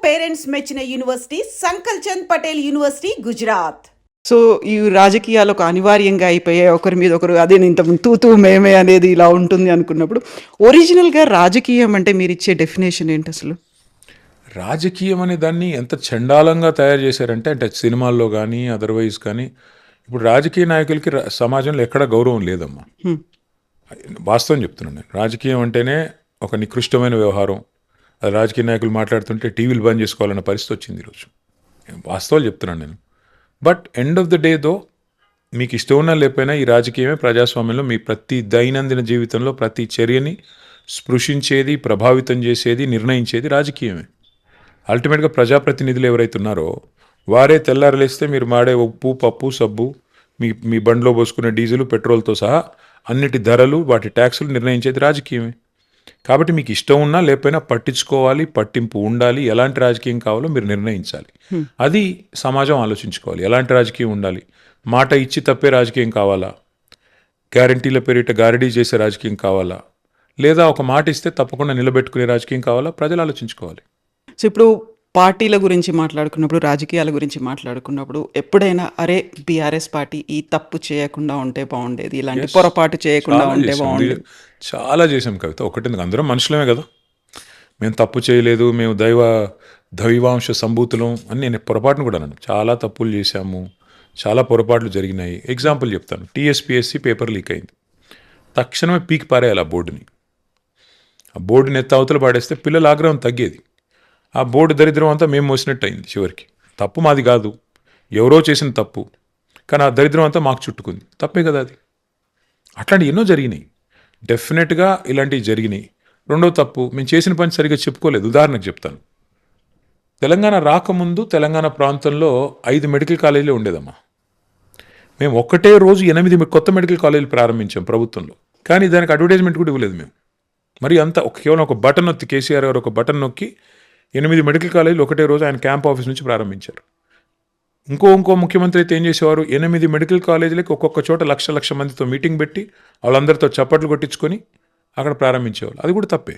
Parents మెచ్చిన university Sankalchand Patel university Gujarat. So ఈ రాజకీయాలు ఒక అనివార్యంగా అయిపోయాయి, ఒకరి మీద ఒకరు అదే ఇంతకుముందు తూతూ మేమే అనేది ఇలా ఉంటుంది అనుకున్నప్పుడు ఒరిజినల్గా రాజకీయం అంటే మీరు ఇచ్చే డెఫినేషన్ ఏంటి అసలు? రాజకీయం అనే దాన్ని ఎంత చండాలంగా తయారు చేశారంటే అంటే సినిమాల్లో కానీ అదర్వైజ్ కానీ ఇప్పుడు రాజకీయ నాయకులకి సమాజంలో ఎక్కడ గౌరవం లేదమ్మా. వాస్తవం చెప్తున్నాను నేను. రాజకీయం అంటేనే ఒక నికృష్టమైన వ్యవహారం. అది రాజకీయ నాయకులు మాట్లాడుతుంటే టీవీలు బంద్ చేసుకోవాలన్న పరిస్థితి వచ్చింది ఈరోజు. వాస్తవాలు చెప్తున్నాను నేను. But end of the day though మీకు ఇష్టం ఉన్నా లేకపోయినా ఈ రాజకీయమే ప్రజాస్వామ్యంలో మీ ప్రతి దైనందిన జీవితంలో ప్రతి చర్యని స్పృశించేది, ప్రభావితం చేసేది, నిర్ణయించేది రాజకీయమే. అల్టిమేట్గా ప్రజాప్రతినిధులు ఎవరైతే ఉన్నారో వారే తెల్లారలేస్తే మీరు మాడే ఉప్పు, పప్పు, సబ్బు, మీ బండ్లో పోసుకునే డీజిల్, పెట్రోల్తో సహా అన్నిటి ధరలు, వాటి ట్యాక్సులు నిర్ణయించేది రాజకీయమే. కాబట్టి మీకు ఇష్టం ఉన్నా లేకపోయినా పట్టించుకోవాలి, పట్టింపు ఉండాలి. ఎలాంటి రాజకీయం కావాలో మీరు నిర్ణయించాలి. అది సమాజం ఆలోచించుకోవాలి. ఎలాంటి రాజకీయం ఉండాలి? మాట ఇచ్చి తప్పే రాజకీయం కావాలా? గ్యారంటీల పేరిట గారడీ చేసే రాజకీయం కావాలా? లేదా ఒక మాట ఇస్తే తప్పకుండా నిలబెట్టుకునే రాజకీయం కావాలా? ప్రజలు ఆలోచించుకోవాలి. సో ఇప్పుడు పార్టీల గురించి మాట్లాడుకున్నప్పుడు, రాజకీయాల గురించి మాట్లాడుకున్నప్పుడు ఎప్పుడైనా అరే బీఆర్ఎస్ పార్టీ ఈ తప్పు చేయకుండా ఉంటే బాగుండేది, ఇలాంటి పొరపాటు చేయకుండా ఉంటే బాగుండేది? చాలా చేసాం కవిత. ఒకటి అందరం మనుషులమే కదా. మేము తప్పు చేయలేదు, మేము దైవాంశ సంభూతులం అని నేను పొరపాటును కూడా అన్నాను. చాలా తప్పులు చేశాము, చాలా పొరపాట్లు జరిగినాయి. ఎగ్జాంపుల్ చెప్తాను. టీఎస్పీఎస్సీ పేపర్ లీక్ అయింది. తక్షణమే పీకి పారేయాలి ఆ బోర్డుని. ఆ బోర్డుని ఎత్త అవతల పాడేస్తే పిల్లల ఆగ్రహం తగ్గేది. ఆ బోర్డు దరిద్రం అంతా మేము మోసినట్టు అయింది. చివరికి తప్పు మాది కాదు, ఎవరో చేసిన తప్పు, కానీ ఆ దరిద్రం అంతా మాకు చుట్టుకుంది. తప్పే కదా అది. అట్లాంటివి ఎన్నో జరిగినాయి. డెఫినెట్గా ఇలాంటివి జరిగినాయి. రెండో తప్పు, మేము చేసిన పని సరిగ్గా చెప్పుకోలేదు. ఉదాహరణకు చెప్తాను. తెలంగాణ రాకముందు తెలంగాణ ప్రాంతంలో 5 మెడికల్ కాలేజీలే ఉండేదమ్మా. మేము ఒక్కటే రోజు 8 కొత్త మెడికల్ కాలేజీలు ప్రారంభించాం ప్రభుత్వంలో. కానీ దానికి అడ్వర్టైజ్మెంట్ కూడా ఇవ్వలేదు మేము. మరి అంతా కేవలం ఒక బటన్ నొక్కి, కేసీఆర్ గారు ఒక బటన్ నొక్కి 8 మెడికల్ కాలేజీలు ఒకటే రోజు ఆయన క్యాంప్ ఆఫీస్ నుంచి ప్రారంభించారు. ఇంకో ముఖ్యమంత్రి అయితే ఏం చేసేవారు? 8 మెడికల్ కాలేజీలకి ఒక్కొక్క చోట లక్ష మందితో మీటింగ్ పెట్టి వాళ్ళందరితో చప్పట్లు కొట్టించుకొని అక్కడ ప్రారంభించేవాళ్ళు. అది కూడా తప్పే.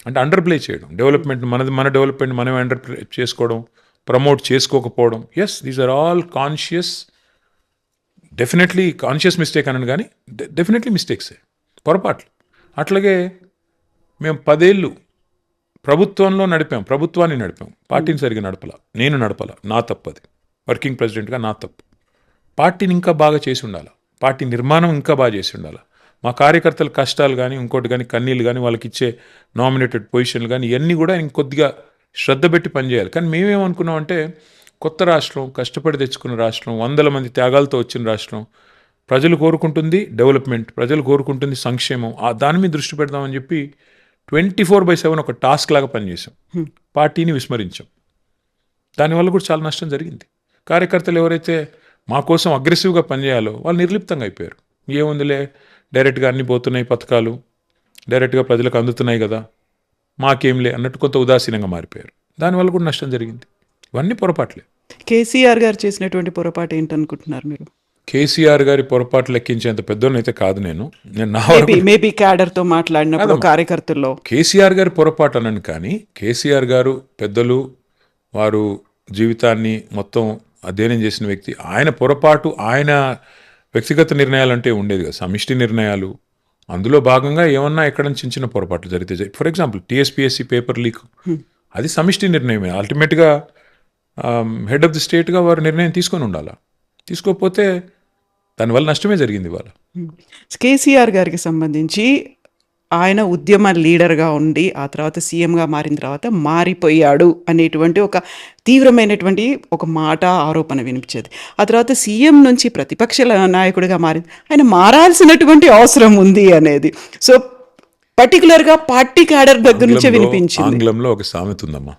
అంటే అండర్ ప్లే చేయడం, డెవలప్మెంట్ మన డెవలప్మెంట్ మనమే అండర్ ప్లే చేసుకోవడం, ప్రమోట్ చేసుకోకపోవడం. Yes, these are all conscious, definitely conscious mistake అన్నాను, కానీ డెఫినెట్లీ మిస్టేక్సే, పొరపాట్లు. అట్లాగే మేము 10 ఏళ్ళు ప్రభుత్వాన్ని నడిపాం. పార్టీని సరిగ్గా నేను నడపాల. నా తప్పది. వర్కింగ్ ప్రెసిడెంట్గా నా తప్పు. పార్టీని ఇంకా బాగా చేసి ఉండాలి. పార్టీ నిర్మాణం ఇంకా బాగా చేసి ఉండాలి. మా కార్యకర్తల కష్టాలు కానీ, ఇంకోటి కానీ, కన్నీళ్ళు కానీ, వాళ్ళకి ఇచ్చే నామినేటెడ్ పొజిషన్లు కానీ, ఇవన్నీ కూడా ఇంకొద్దిగా శ్రద్ధ పెట్టి పనిచేయాలి. కానీ మేమేమనుకున్నామంటే కొత్త రాష్ట్రం, కష్టపడి తెచ్చుకున్న రాష్ట్రం, 100 మంది త్యాగాలతో వచ్చిన రాష్ట్రం, ప్రజలు కోరుకుంటుంది డెవలప్మెంట్, ప్రజలు కోరుకుంటుంది సంక్షేమం, దాని మీద దృష్టి పెడదామని చెప్పి 24/7 ఒక టాస్క్ లాగా పనిచేసాం. పార్టీని విస్మరించాం. దానివల్ల కూడా చాలా నష్టం జరిగింది. కార్యకర్తలు ఎవరైతే మా కోసం అగ్రెసివ్గా పనిచేయాలో వాళ్ళు నిర్లిప్తంగా అయిపోయారు. ఏముందిలే, డైరెక్ట్గా అన్ని పోతున్నాయి పథకాలు, డైరెక్ట్గా ప్రజలకు అందుతున్నాయి కదా, మాకేంలే అన్నట్టు కొంత ఉదాసీనంగా మారిపోయారు. దానివల్ల కూడా నష్టం జరిగింది. ఇవన్నీ పొరపాట్లే. కేసీఆర్ గారు చేసినటువంటి పొరపాటు ఏంటనుకుంటున్నారు మీరు? కేసీఆర్ గారి పొరపాటు లెక్కించేంత పెద్దోనైతే కాదు నేను. మేబీ క్యాడర్తో మాట్లాడినప్పుడు కార్యకర్తల్లో కేసీఆర్ గారి పొరపాటు అన్నాను. కానీ కేసీఆర్ గారు పెద్దలు, వారు జీవితాన్ని మొత్తం అధ్యయనం చేసిన వ్యక్తి. ఆయన పొరపాటు, ఆయన వ్యక్తిగత నిర్ణయాలు అంటే ఉండేది కదా, సమిష్టి నిర్ణయాలు. అందులో భాగంగా ఏమన్నా ఎక్కడ చిన్న పొరపాట్లు జరిగితే, for example TSPSC paper leak, అది సమిష్టి నిర్ణయమే. అల్టిమేట్గా హెడ్ ఆఫ్ ది స్టేట్గా వారు నిర్ణయం తీసుకొని ఉండాలా. తీసుకోకపోతే దానివల్ల నష్టమే జరిగింది ఇవాళ. కేసీఆర్ గారికి సంబంధించి ఆయన ఉద్యమ లీడర్గా ఉండి ఆ తర్వాత సీఎంగా మారిన తర్వాత మారిపోయాడు అనేటువంటి ఒక తీవ్రమైనటువంటి ఒక మాట, ఆరోపణ వినిపించేది. ఆ తర్వాత సీఎం నుంచి ప్రతిపక్ష నాయకుడిగా మారింది. ఆయన మారాల్సినటువంటి అవసరం ఉంది అనేది సో పర్టికులర్గా పార్టీ క్యాడర్ దగ్గర నుంచే వినిపించింది. ఆంగ్లంలో ఒక సామెత ఉందమ్మా,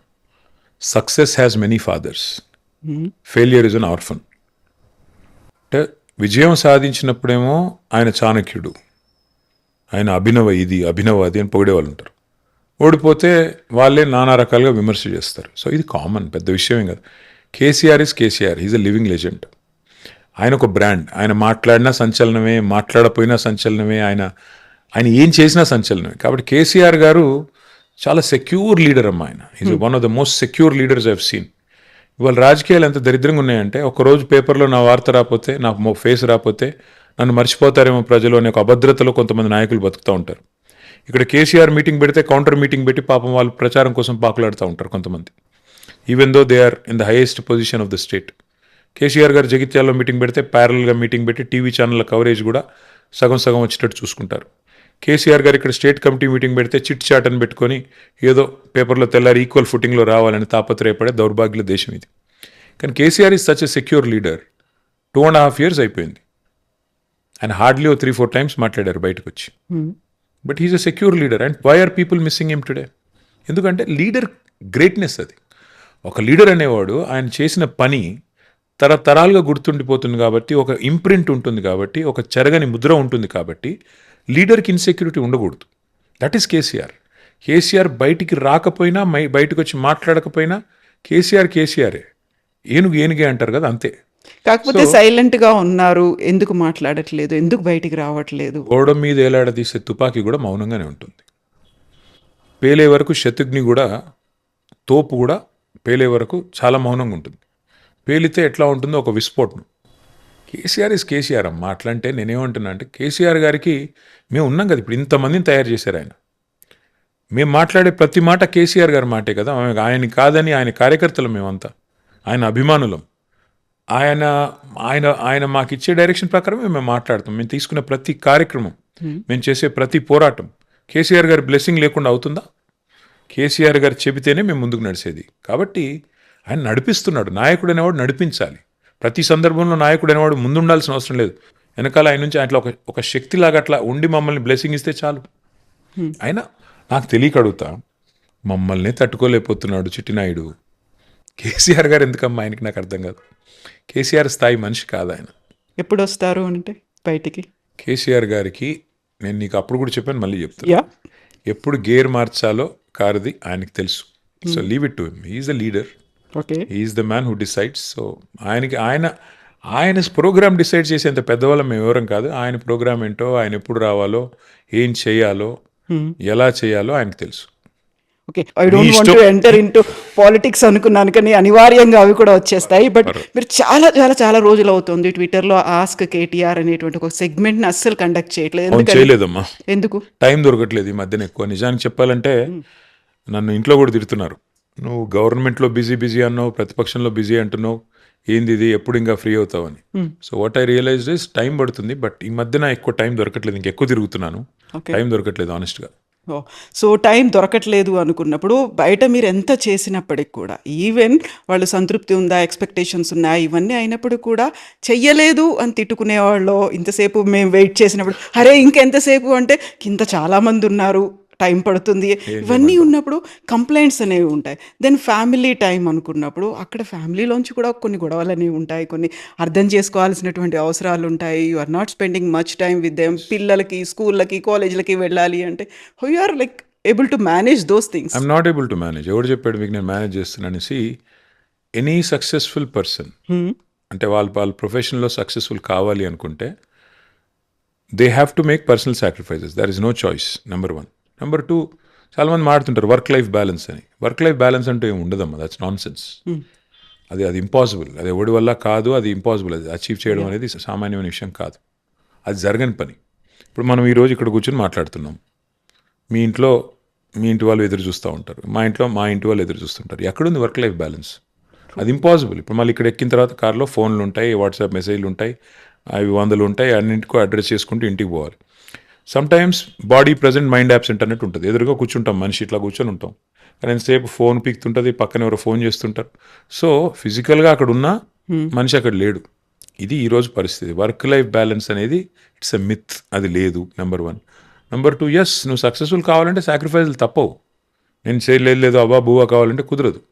success has many fathers, failure is an orphan. అంటే విజయం సాధించినప్పుడేమో ఆయన చాణక్యుడు, ఆయన అభినవ అది అని పొగిడేవాళ్ళు ఉంటారు. ఓడిపోతే వాళ్ళే నానా రకాలుగా విమర్శ చేస్తారు. సో ఇది కామన్, పెద్ద విషయమే కదా. KCR is KCR, is a living legend. ఆయన ఒక బ్రాండ్. ఆయన మాట్లాడినా సంచలనమే, మాట్లాడపోయినా సంచలనమే, ఆయన ఏం చేసినా సంచలనమే. కాబట్టి కేసీఆర్ గారు చాలా సెక్యూర్ లీడర్ అమ్మా ఆయన. Is one of the most secure leaders I have seen. ఇవాళ రాజకీయాలు ఎంత దరిద్రంగా ఉన్నాయంటే, ఒకరోజు పేపర్లో నా వార్త రాకపోతే, నా ఫేస్ రాకపోతే నన్ను మర్చిపోతారేమో ప్రజలు అనే ఒక అభద్రతలో కొంతమంది నాయకులు బతుకుతూ ఉంటారు. ఇక్కడ కేసీఆర్ మీటింగ్ పెడితే కౌంటర్ మీటింగ్ పెట్టి పాపం వాళ్ళు ప్రచారం కోసం పాకులాడుతూ ఉంటారు కొంతమంది, even though they are in the highest position of the state. KCR గారు జగిత్యాలలో మీటింగ్ పెడితే ప్యారల్గా మీటింగ్ పెట్టి టీవీ ఛానళ్ళ కవరేజ్ కూడా సగం సగం వచ్చేటట్టు చూసుకుంటారు. కేసీఆర్ గారు ఇక్కడ స్టేట్ కమిటీ మీటింగ్ పెడితే చిట్ చాట్ అని పెట్టుకొని ఏదో పేపర్లో తెల్లారి ఈక్వల్ ఫుటింగ్లో రావాలని తాపత్రయపడే దౌర్భాగ్య దేశం ఇది. కానీ KCR is such a secure leader. 2.5 years అయిపోయింది. ఆయన హార్డ్లీ 3-4 times మాట్లాడారు బయటకు వచ్చి. But he's a secure leader. And why are people missing him today? ఎందుకంటే లీడర్ గ్రేట్నెస్ అది. ఒక లీడర్ అనేవాడు ఆయన చేసిన పని తరతరాలుగా గుర్తుండిపోతుంది కాబట్టి, ఒక ఇంప్రింట్ ఉంటుంది కాబట్టి, ఒక చెరగని ముద్ర ఉంటుంది కాబట్టి లీడర్కి ఇన్సెక్యూరిటీ ఉండకూడదు. That is KCR. కేసీఆర్ బయటికి రాకపోయినా, బయటకు వచ్చి మాట్లాడకపోయినా కేసీఆరే. ఏనుగే అంటారు కదా, అంతే. కాకపోతే సైలెంట్ గా ఉన్నారు, ఎందుకు మాట్లాడట్లేదు, ఎందుకు బయటికి రావట్లేదు? గోడ మీద ఏలాడదీసే తుపాకీ కూడా మౌనంగానే ఉంటుంది. పేలే వరకు శత్రుఘ్ని కూడా, తోపు కూడా పేలే వరకు చాలా మౌనంగా ఉంటుంది. పేలితే ఎట్లా ఉంటుందో ఒక విస్ఫోటనం. కేసీఆర్ ఇస్ కేసీఆర్ అమ్మా. అట్లా అంటే నేనేమంటున్నా అంటే, కేసీఆర్ గారికి మేము ఉన్నాం కదా, ఇప్పుడు ఇంతమందిని తయారు చేశారు ఆయన. మేము మాట్లాడే ప్రతి మాట కేసీఆర్ గారి మాటే కదా. ఆయన కాదని, ఆయన కార్యకర్తలు మేమంతా, ఆయన అభిమానులం. ఆయన మాకు ఇచ్చే డైరెక్షన్ ప్రకారమే మేము మాట్లాడతాం. మేము తీసుకునే ప్రతి కార్యక్రమం, మేము చేసే ప్రతి పోరాటం కేసీఆర్ గారి బ్లెస్సింగ్ లేకుండా అవుతుందా? కేసీఆర్ గారు చెబితేనే మేము ముందుకు నడిచేది. కాబట్టి ఆయన నడిపిస్తున్నాడు. నాయకుడు అనేవాడు నడిపించాలి. ప్రతి సందర్భంలో నాయకుడు అనేవాడు ముందు ఉండాల్సిన అవసరం లేదు. వెనకాల ఆయన నుంచి అట్లా ఒక శక్తిలాగా అట్లా ఉండి మమ్మల్ని బ్లెస్సింగ్ ఇస్తే చాలు. ఆయన నాకు తెలియక అడుగుతా, మమ్మల్ని తట్టుకోలేకపోతున్నాడు చిట్టినాయుడు. కేసీఆర్ గారు ఎందుకమ్మా ఆయనకి? నాకు అర్థం కాదు. కేసీఆర్ స్థాయి మనిషి కాదు ఆయన. ఎప్పుడు వస్తారు అంటే బయటికి? కేసీఆర్ గారికి నేను నీకు అప్పుడు కూడా చెప్పాను, మళ్ళీ చెప్తాను. ఎప్పుడు గేర్ మార్చాలో కారుది ఆయనకి తెలుసు. So leave it to him. He's the leader. Okay, he's the man who decides. So ఆయన ప్రోగ్రామ్ డిసైడ్ చేసేంత పెద్దవాళ్ళం మేము ఎవరం కాదు. ఆయన ప్రోగ్రామ్ ఏంటో, ఆయన ఎప్పుడు రావాలో, ఏం చేయాలో, ఎలా చేయాలో ఆయనకు తెలుసు. Okay, I don't want to enter into politics అనుకున్నాను, కానీ అనివార్యంగా అవి కూడా వచ్చేస్తాయి. బట్ మీరు చాలా చాలా చాలా రోజులు అవుతుంది ట్విట్టర్లో ఆస్క్ కేటీఆర్ అనేటువంటి ఒక సెగ్మెంట్ని అస్సలు కండక్ట్ చేయట్లేదు. చేయలేదమ్మా. ఎందుకు? టైం దొరకట్లేదు ఈ మధ్యన ఎక్కువ. నిజానికి చెప్పాలంటే నన్ను ఇంట్లో కూడా తిడుతున్నారు. నువ్వు గవర్నమెంట్లో బిజీ అన్నావు, ప్రతిపక్షంలో బిజీ అంటున్నావు, ఏంది ఇది, ఎప్పుడు ఇంకా ఫ్రీ అవుతావని. So what I realised is time పడుతుంది. బట్ ఈ మధ్యన ఎక్కువ టైం దొరకట్లేదు. ఇంకెక్కువ తిరుగుతున్నాను, టైం దొరకట్లేదు ఆనెస్ట్గా. సో టైం దొరకట్లేదు అనుకున్నప్పుడు బయట మీరు ఎంత చేసినప్పటికి కూడా, ఈవెన్ వాళ్ళు సంతృప్తి ఉందా, ఎక్స్పెక్టేషన్స్ ఉన్నాయా, ఇవన్నీ అయినప్పుడు కూడా చెయ్యలేదు అని తిట్టుకునేవాళ్ళు. ఇంతసేపు మేము వెయిట్ చేసినప్పుడు అరే ఇంకెంతసేపు అంటే కింద చాలామంది ఉన్నారు, టైం పడుతుంది, ఇవన్నీ ఉన్నప్పుడు కంప్లైంట్స్ అనేవి ఉంటాయి. దెన్ ఫ్యామిలీ టైం అనుకున్నప్పుడు అక్కడ ఫ్యామిలీలోంచి కూడా కొన్ని గొడవలు అనేవి ఉంటాయి, కొన్ని అర్థం చేసుకోవాల్సినటువంటి అవసరాలు ఉంటాయి. You are not spending much time with them. పిల్లలకి స్కూళ్ళకి కాలేజీలకి వెళ్ళాలి అంటే how you are like able to manage those things? I'm not able to manage. ఎవరు చెప్పాడు మీకు నేను మేనేజ్ చేస్తున్నాను? ఎనీ సక్సెస్ఫుల్ పర్సన్ అంటే వాళ్ళ ప్రొఫెషన్లో సక్సెస్ఫుల్ కావాలి అనుకుంటే they have to make personal sacrifices. There is no choice. Number 1. Number 2, చాలామంది మాడుతుంటారు వర్క్ లైఫ్ బ్యాలెన్స్ అని. వర్క్ లైఫ్ బ్యాలెన్స్ అంటే ఏమి ఉండదమ్మా. That's nonsense. అది ఇంపాసిబుల్. అది ఎవడి వల్ల కాదు, అది ఇంపాసిబుల్. అది అచీవ్ చేయడం అనేది సామాన్యమైన విషయం కాదు, అది జరగని పని. ఇప్పుడు మనం ఈరోజు ఇక్కడ కూర్చొని మాట్లాడుతున్నాం. మీ ఇంటి వాళ్ళు ఎదురు చూస్తూ ఉంటారు, మా ఇంటి వాళ్ళు ఎదురు చూస్తుంటారు. ఎక్కడుంది వర్క్ లైఫ్ బ్యాలెన్స్? అది ఇంపాసిబుల్. ఇప్పుడు మళ్ళీ ఇక్కడ ఎక్కిన తర్వాత కార్లో ఫోన్లు ఉంటాయి, వాట్సాప్ మెసేజ్లు ఉంటాయి, అవి 100 ఉంటాయి. అన్నింటికో అడ్రస్ చేసుకుంటూ ఇంటికి పోవాలి. Sometimes body present mind absent అన్నట్టు ఉంటుంది. ఎదురుగా కూర్చుంటాం, మనిషి ఇట్లా కూర్చొని ఉంటాం, కానీ ఎంతసేపు ఫోన్ పీక్తుంటుంది, పక్కన ఎవరో ఫోన్ చేస్తుంటారు. సో ఫిజికల్గా అక్కడ ఉన్న మనిషి అక్కడ లేడు. ఇది ఈరోజు పరిస్థితి. వర్క్ లైఫ్ బ్యాలెన్స్ అనేది ఇట్స్ ఎ మిత్. అది లేదు. నెంబర్ 1. నెంబర్ 2, ఎస్ నువ్వు సక్సెస్ఫుల్ కావాలంటే సాక్రిఫైస్లు తప్పవు. నేను చేయలేదు అబ్బా బువ్వా కావాలంటే కుదరదు.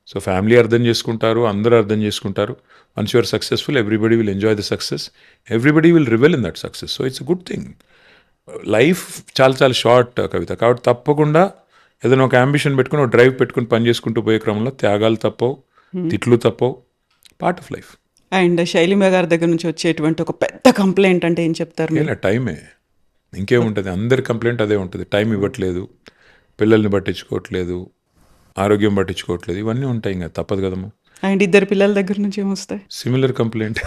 సో ఫ్యామిలీ అర్థం చేసుకుంటారు, అందరూ అర్థం చేసుకుంటారు. Once you're successful, everybody will enjoy the success, everybody will revel in that success. So it's a good thing. Life చాలా చాలా షార్ట్ కవిత. కాబట్టి తప్పకుండా ఏదైనా ఒక అంబిషన్ పెట్టుకుని, ఒక డ్రైవ్ పెట్టుకుని పని చేసుకుంటూ పోయే క్రమంలో త్యాగాలు తప్పవు, తిట్లు తప్పవు. Part of life. And Shailima గారి దగ్గర నుంచి వచ్చేటువంటి ఒక పెద్ద కంప్లైంట్ అంటే ఏం చెప్తారు? టైమే, ఇంకేముంటుంది. అందరి కంప్లైంట్ అదే ఉంటుంది, టైం ఇవ్వట్లేదు, పిల్లల్ని పట్టించుకోవట్లేదు, ఆరోగ్యం పట్టించుకోవట్లేదు, ఇవన్నీ ఉంటాయి, ఇంకా తప్పదు కదమ్మా. అండ్ ఇద్దరు పిల్లల దగ్గర నుంచి ఏమొస్తాయి? Similar complaint.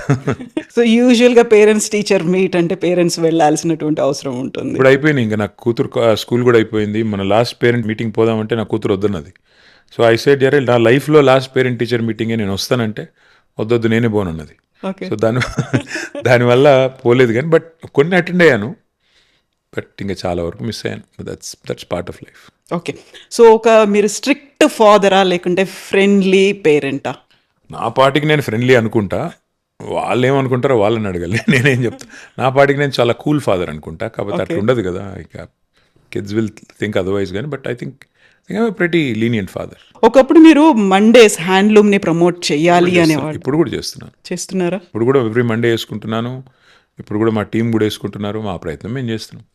సో యూజువల్గా పేరెంట్స్ టీచర్ మీట్ అంటే పేరెంట్స్ వెళ్ళాల్సినటువంటి అవసరం ఉంటుంది. ఇప్పుడు అయిపోయింది, ఇంకా నాకు కూతురు స్కూల్ కూడా అయిపోయింది. మన లాస్ట్ పేరెంట్ మీటింగ్ పోదామంటే నా కూతురు వద్దన్నది. సో ఐ సెడ్ యార్ నా లైఫ్లో లాస్ట్ పేరెంట్ టీచర్ మీటింగే నేను వస్తానంటే వద్దొద్దు నేనే పోనన్నది. ఓకే. సో దానివల్ల పోలేదు, కానీ బట్ కొన్ని అటెండ్ అయ్యాను, బట్ ఇంకా చాలా వరకు మిస్ అయ్యాను. That's part of life. Okay. So మీరు స్ట్రిక్ట్ ఫాదరా లేకుంటే ఫ్రెండ్లీ పేరెంటా? నా పాటికి నేను ఫ్రెండ్లీ అనుకుంటా, వాళ్ళు ఏమనుకుంటారో వాళ్ళని అడగాలి, నేనేం చెప్తా. నా పాటికి నేను చాలా కూల్ ఫాదర్ అనుకుంటా, కాకపోతే అట్లా ఉండదు కదా, ఇక కిడ్స్ విల్ థింక్ అదర్వైజ్, కానీ but I think pretty lenient father. ఒకప్పుడు మీరు మండేస్ హ్యాండ్లూమ్ని ప్రమోట్ చేయాలి అనేవాడు, ఇప్పుడు కూడా చేస్తున్నారా? ఇప్పుడు కూడా ఎవ్రీ మండే వేసుకుంటున్నాను. ఇప్పుడు కూడా మా టీం కూడా వేసుకుంటున్నారు. మా ప్రయత్నం మేము చేస్తున్నాం.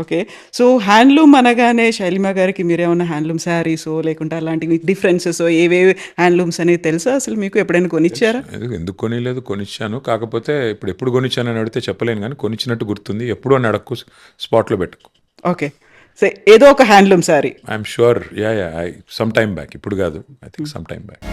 ఓకే. సో హ్యాండ్లూమ్ అనగానే శైలిమ గారికి మీరేమన్నా హ్యాండ్లూమ్ శారీసో లేకుంటే అలాంటివి డిఫరెన్సెస్ ఏవేవి హ్యాండ్లూమ్స్ అనేది తెలుసా అసలు మీకు? ఎప్పుడైనా కొనిచ్చారా? ఎందుకు కొనిలేదు, కొనిచ్చాను. కాకపోతే ఇప్పుడు ఎప్పుడు కొనిచ్చాను అని అడిగితే చెప్పలేను, కానీ కొనిచ్చినట్టు గుర్తుంది. ఎప్పుడు అని అడక్కు, స్పాట్లో పెట్టుకో. ఓకే. సో ఏదో ఒక handloom sari I'm sure, yeah some time back, ఇప్పుడు కాదు, I think some time back.